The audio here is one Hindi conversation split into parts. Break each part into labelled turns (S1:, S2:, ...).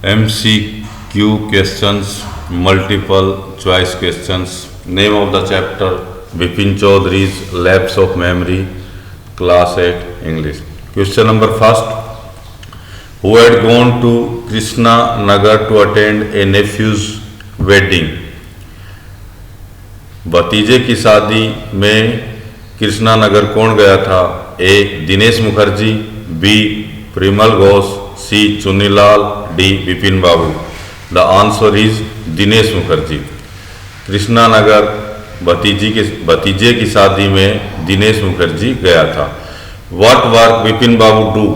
S1: MCQ questions, multiple choice questions. Name of the chapter: Vipin Chaudhary's Lapse of Memory, Class 8 English. Question number first: Who had gone to Krishna Nagar to attend a nephew's wedding? भतीजे की शादी में कृष्णा नगर कौन गया था? A. Dinesh Mukherjee, B. Parimal Ghosh, C. Chunnilal, D. Vipin Babu. The answer is Dinesh Mukherjee. Krishna Nagar भतीजे की शादी में दिनेश मुखर्जी गया था. What work Vipin Babu do?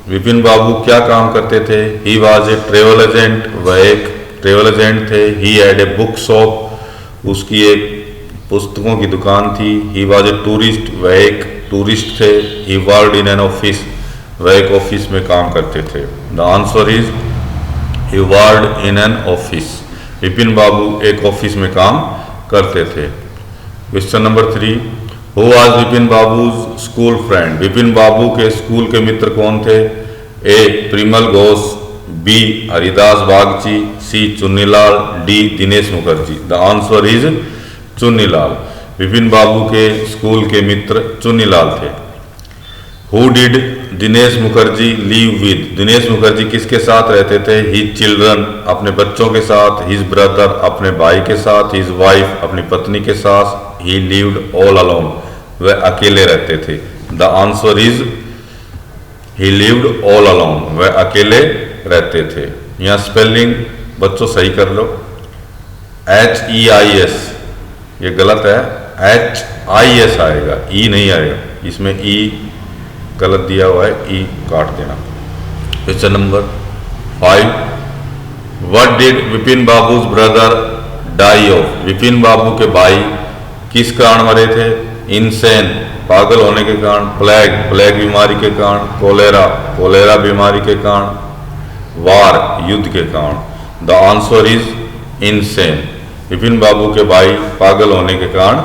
S1: Vipin Babu क्या काम करते थे? He was a travel agent, वह एक ट्रेवल एजेंट थे. He had a book shop, उसकी एक पुस्तकों की दुकान थी. ही वॉज ए टूरिस्ट, वह एक टूरिस्ट थे. He worked in an office, वह एक ऑफिस में काम करते थे. The answer is he worked in an office. Vipin Babu एक ऑफिस में काम करते थे. Question number 3: who was Vipin Babu's school friend? Vipin Babu के स्कूल के मित्र कौन थे? A. Parimal Ghosh, B. Haridas Bagchi, C. Chunnilal, D. Dinesh Mukherjee. The answer is Chunnilal. Vipin Babu के स्कूल के मित्र चुन्नीलाल थे. Who did Dinesh Mukherjee live with? Dinesh Mukherjee किसके साथ रहते थे? हिज चिल्ड्रन, अपने बच्चों के साथ. हिज ब्रदर, अपने भाई के साथ. हिज वाइफ, अपनी पत्नी के साथ. ही लिव्ड ऑल अलोन, वह अकेले रहते थे. The answer is he lived all alone, वह अकेले रहते थे. यहाँ स्पेलिंग बच्चों सही कर लो. HEIS ये गलत है, HIS आएगा, ई नहीं आएगा. इसमें ई गलत दिया हुआ है, ई काट देना. Question number 5: what did Vipin Babu's brother die of? Vipin Babu के भाई किस कारण मरे थे? इनसेन, पागल होने के कारण. प्लेग बीमारी के कारण. कोलेरा बीमारी के कारण. वार, युद्ध के कारण. The answer is insane. Vipin Babu के भाई पागल होने के कारण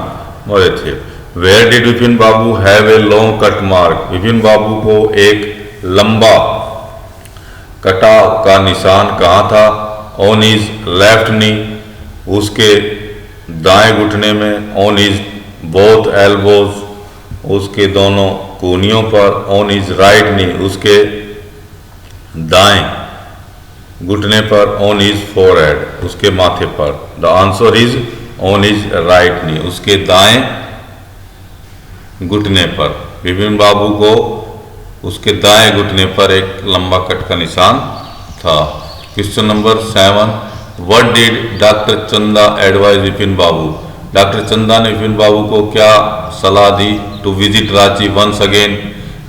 S1: मरे थे. Where did Vipin Babu have a long cut mark? Vipin Babu को एक लंबा कटा का निशान कहाँ था? ऑन हिज लेफ्ट नी, उसके दाएं घुटने में. ऑन हिज बोथ एल्बोज, उसके दोनों कूनियों पर. ऑन हिज राइट नी, उसके दाएं घुटने पर. ऑन हिज फोरहेड, उसके माथे पर. The answer is on his right knee, उसके दाएं घुटने पर. विपिन बाबू को उसके दाएं घुटने पर एक लंबा कट का निशान था. Question number 7: what did doctor Chanda advise Vipin Babu? Doctor Chanda ने विपिन बाबू को क्या सलाह दी? To visit Ranchi once again,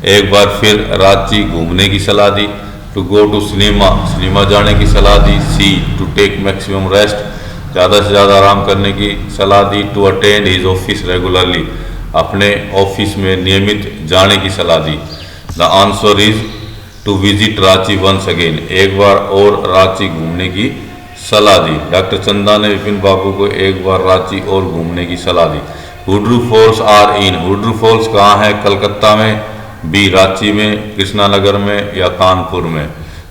S1: एक बार फिर रांची घूमने की सलाह दी. टू गो टू सिनेमा जाने की सलाह दी. C. To take maximum rest, ज़्यादा से ज़्यादा आराम करने की सलाह दी. To attend his office regularly, अपने ऑफिस में नियमित जाने की सलाह दी. The answer is to visit Ranchi once again, एक बार और रांची घूमने की सलाह दी. डॉक्टर चंदा ने विपिन बाबू को एक बार रांची और घूमने की सलाह दी. हुड्रू फॉल्स आर इन? हुड्रू फॉल्स कहाँ है? कलकत्ता में, बी. रांची में, कृष्णा नगर में, या कानपुर में.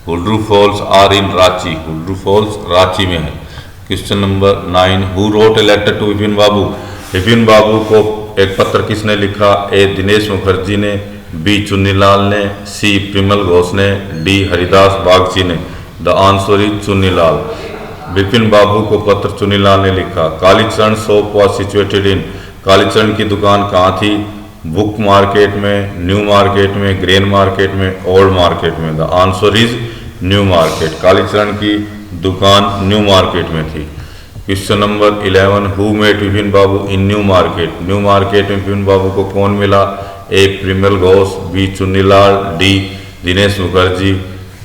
S1: Hudru falls are in Ranchi, Hudru falls Ranchi में है. Question number 9: who wrote a letter to Vipin Babu? Vipin Babu को एक पत्र किसने लिखा? ए. दिनेश मुखर्जी ने, बी. चुन्नीलाल ने, सी. परिमल घोष ने, डी. हरिदास बागची ने. The answer is Chunnilal. Vipin Babu को पत्र चुन्नीलाल ने लिखा. Kalicharan shop was situated in? Kalicharan की दुकान कहाँ थी? बुक मार्केट में, न्यू मार्केट में, ग्रेन मार्केट में, ओल्ड मार्केट में. The answer is new market. Kalicharan की दुकान न्यू मार्केट में थी. Question number 11: who met Vipin Babu in new market? New market में विपिन बाबू को कौन मिला? A. Parimal Ghosh, B. Chunnilal, D. Dinesh Mukherjee,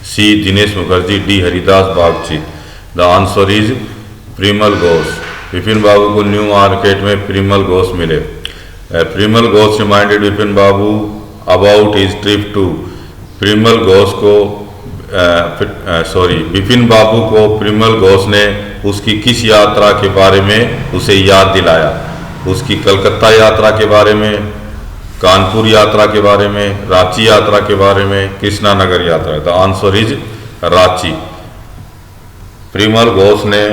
S1: C. Dinesh Mukherjee, D. Haridas Bagchi. The answer is Parimal Ghosh. Vipin Babu को न्यू मार्केट में परिमल घोष मिले. Parimal Ghosh reminded Vipin Babu about his trip to. Parimal Ghosh को विपिन बाबू को परिमल घोष ने उसकी किस यात्रा के बारे में उसे याद दिलाया? उसकी कलकत्ता यात्रा के बारे में, कानपुर यात्रा के बारे में, रांची यात्रा के बारे में, कृष्णा नगर यात्रा. The answer is Ranchi. Parimal Ghosh ने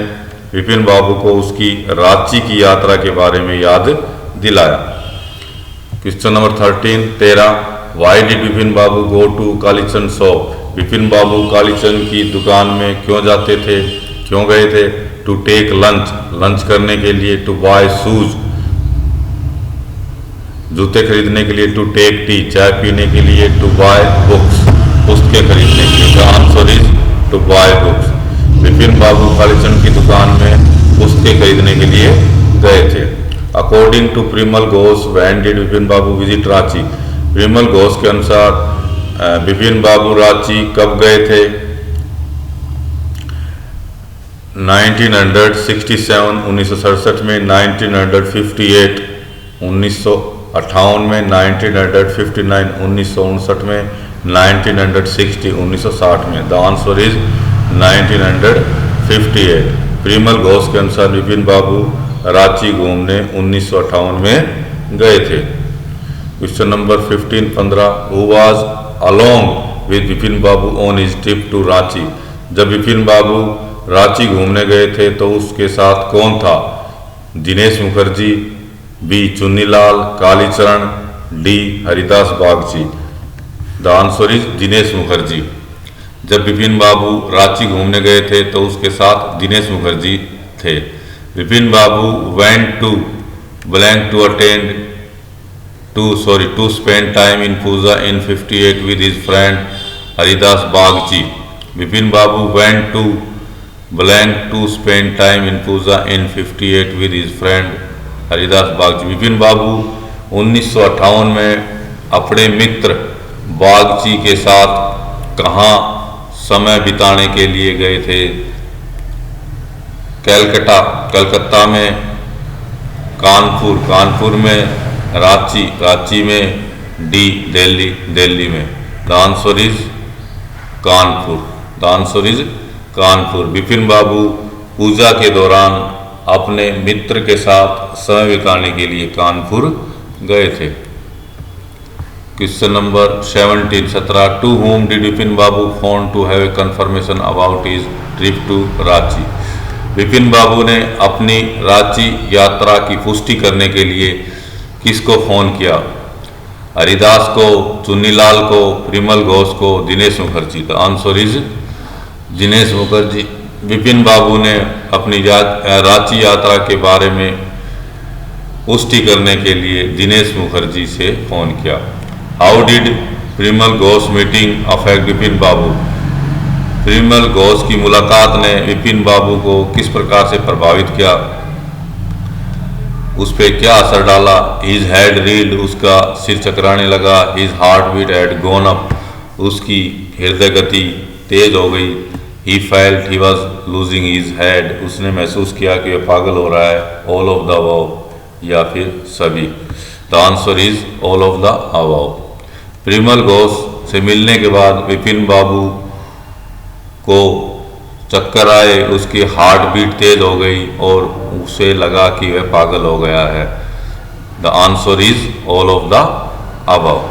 S1: विपिन बाबू को उसकी रांची की यात्रा के बारे में याद दिलाया। Question number 13 why did Vipin Babu go to Kalichand shop? Vipin Babu Kalichand की दुकान में क्यों जाते थे, क्यों गए थे? टू टेक लंच, लंच करने के लिए। टू बाय शूज, जूते खरीदने के लिए। टू टेक टी, चाय पीने के लिए। टू बाय बुक्स, पुस्तकें खरीदने के लिए। The answer is to buy books. Vipin Babu Kalichand की दुकान में पुस्तकें खरीदने के लिए गए थे। According to Parimal Ghosh when did Vipin Babu visit Ranchi? Parimal Ghosh के अनुसार विपिन बाबू रांची कब गए थे? 1967 1967 में, 1958 1958 में, 1959 1959 में, 1960 1960 में। The answer is 1958। Parimal Ghosh के अनुसार विपिन बाबू रांची घूमने 1958 में गए थे। Question number 15 who was along with Vipin Babu on his trip to Ranchi? जब विपिन बाबू रांची घूमने गए थे तो उसके साथ कौन था? Dinesh Mukherjee, B Chunnilal, Kalicharan, D Haridas Bagchi. The answer is Dinesh Mukherjee. जब विपिन बाबू रांची घूमने गए थे तो उसके साथ दिनेश मुखर्जी थे। Vipin Babu went to blank to spend time in Puja in 58 with his friend Haridas Bagchi. Vipin Babu went to blank to spend time in Puja in 58 with his friend Haridas Bagchi. Vipin Babu 1958 में अपने मित्र बागची के साथ कहाँ समय बिताने के लिए गए थे? कलकत्ता में, कानपुर में, रांची में, डी दिल्ली में। The answer is Kanpur. Vipin Babu Puja के दौरान अपने मित्र के साथ समय बिताने के लिए कानपुर गए थे। Question number 17 to whom did Vipin Babu phone to have a confirmation about his trip to Ranchi? Vipin Babu ने अपनी रांची यात्रा की पुष्टि करने के लिए किसको फोन किया? हरिदास को, चुन्नीलाल को, परिमल घोष को, Dinesh Mukherjee. The answer is Dinesh Mukherjee. Vipin Babu ने अपनी रांची यात्रा के बारे में पुष्टि करने के लिए दिनेश मुखर्जी से फोन किया। How did Parimal Ghosh meeting affect Vipin Babu? Parimal Ghosh की मुलाकात ने विपिन बाबू को किस प्रकार से प्रभावित किया? उस पर क्या असर डाला? हिज हेड रील्ड, उसका सिर चकराने लगा। His heart beat had gone up, उसकी हृदय गति तेज हो गई। He felt he was losing his head, उसने महसूस किया कि वह पागल हो रहा है। ऑल ऑफ द अबव या फिर सभी। The answer is all of the above. Parimal Ghosh से मिलने के बाद विपिन बाबू को चक्कर आए, उसकी हार्ट बीट तेज हो गई और उसे लगा कि वह पागल हो गया है। The answer is all of the above.